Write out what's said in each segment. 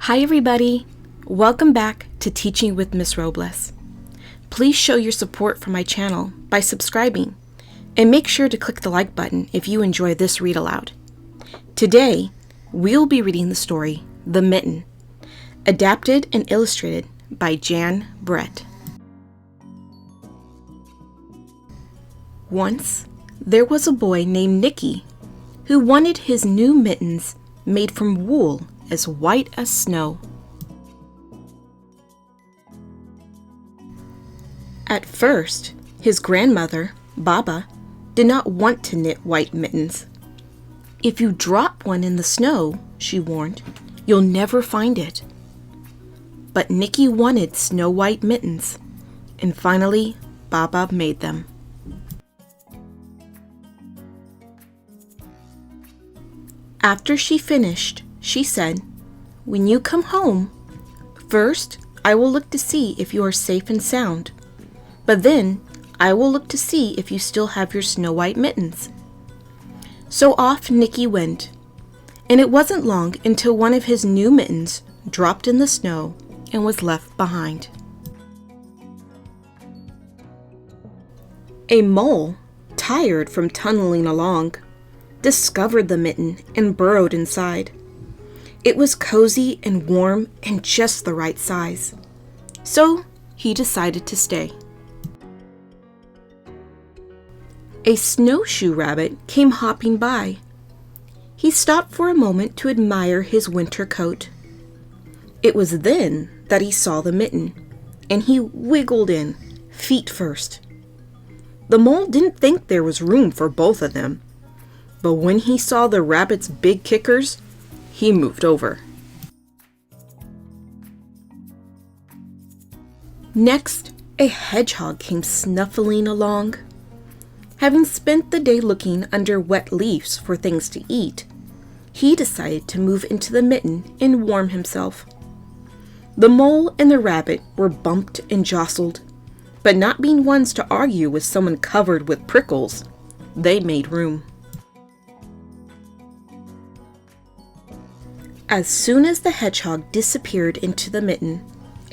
Hi everybody! Welcome back to Teaching with Miss Robles. Please show your support for my channel by subscribing and make sure to click the like button if you enjoy this read aloud. Today, we'll be reading the story The Mitten, adapted and illustrated by Jan Brett. Once, there was a boy named Nicki who wanted his new mittens made from wool as white as snow. At first, his grandmother, Baba, did not want to knit white mittens. "If you drop one in the snow," she warned, "you'll never find it." But Nicki wanted snow white mittens, and finally, Baba made them. After she finished, she said, "When you come home, first I will look to see if you are safe and sound, but then I will look to see if you still have your snow white mittens." So off Nicki went, and it wasn't long until one of his new mittens dropped in the snow and was left behind. A mole, tired from tunneling along, discovered the mitten and burrowed inside. It was cozy and warm and just the right size, so he decided to stay. A snowshoe rabbit came hopping by. He stopped for a moment to admire his winter coat. It was then that he saw the mitten, and he wiggled in, feet first. The mole didn't think there was room for both of them, but when he saw the rabbit's big kickers, he moved over. Next, a hedgehog came snuffling along. Having spent the day looking under wet leaves for things to eat, he decided to move into the mitten and warm himself. The mole and the rabbit were bumped and jostled, but not being ones to argue with someone covered with prickles, they made room. As soon as the hedgehog disappeared into the mitten,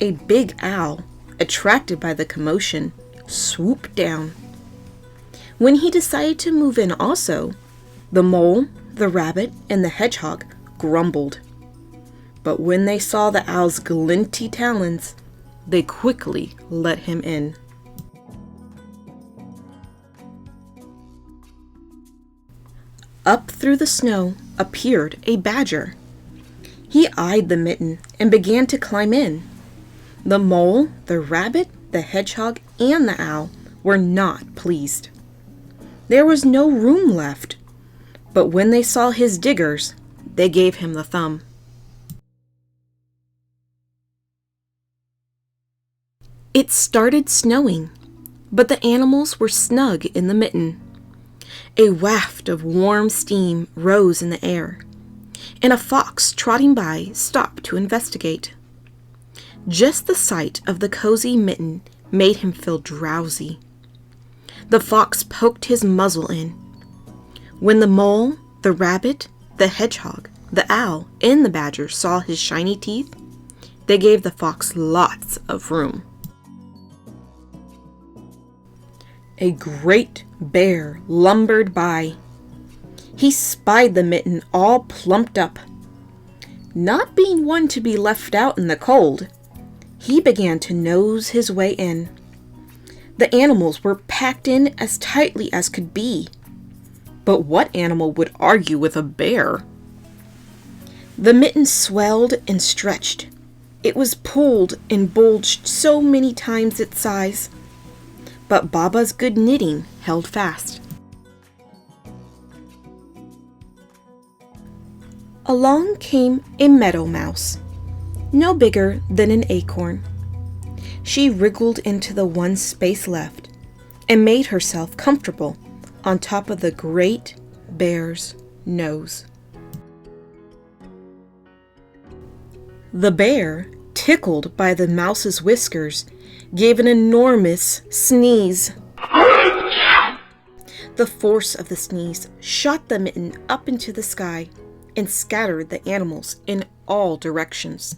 a big owl, attracted by the commotion, swooped down. When he decided to move in also, the mole, the rabbit, and the hedgehog grumbled. But when they saw the owl's glinty talons, they quickly let him in. Up through the snow appeared a badger. He eyed the mitten and began to climb in. The mole, the rabbit, the hedgehog, and the owl were not pleased. There was no room left, but when they saw his diggers, they gave him the thumb. It started snowing, but the animals were snug in the mitten. A waft of warm steam rose in the air, and a fox trotting by stopped to investigate. Just the sight of the cozy mitten made him feel drowsy. The fox poked his muzzle in. When the mole, the rabbit, the hedgehog, the owl, and the badger saw his shiny teeth, they gave the fox lots of room. A great bear lumbered by. He spied the mitten all plumped up. Not being one to be left out in the cold, he began to nose his way in. The animals were packed in as tightly as could be. But what animal would argue with a bear? The mitten swelled and stretched. It was pulled and bulged so many times its size. But Baba's good knitting held fast. Along came a meadow mouse, no bigger than an acorn. She wriggled into the one space left and made herself comfortable on top of the great bear's nose. The bear, tickled by the mouse's whiskers, gave an enormous sneeze. The force of the sneeze shot the mitten up into the sky and scattered the animals in all directions.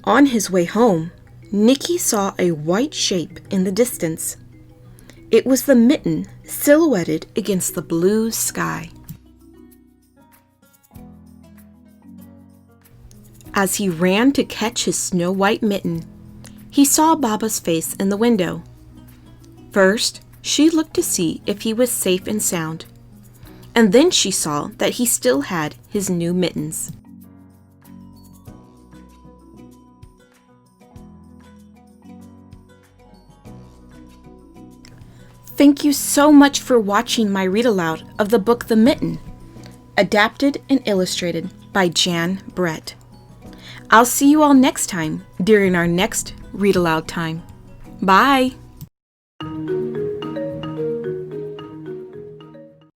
On his way home, Nicki saw a white shape in the distance. It was the Mitten silhouetted against the blue sky. As he ran to catch his snow-white mitten, he saw Baba's face in the window. First, she looked to see if he was safe and sound, and then she saw that he still had his new mittens. Thank you so much for watching my read aloud of the book The Mitten, adapted and illustrated by Jan Brett. I'll see you all next time during our next read aloud time. Bye!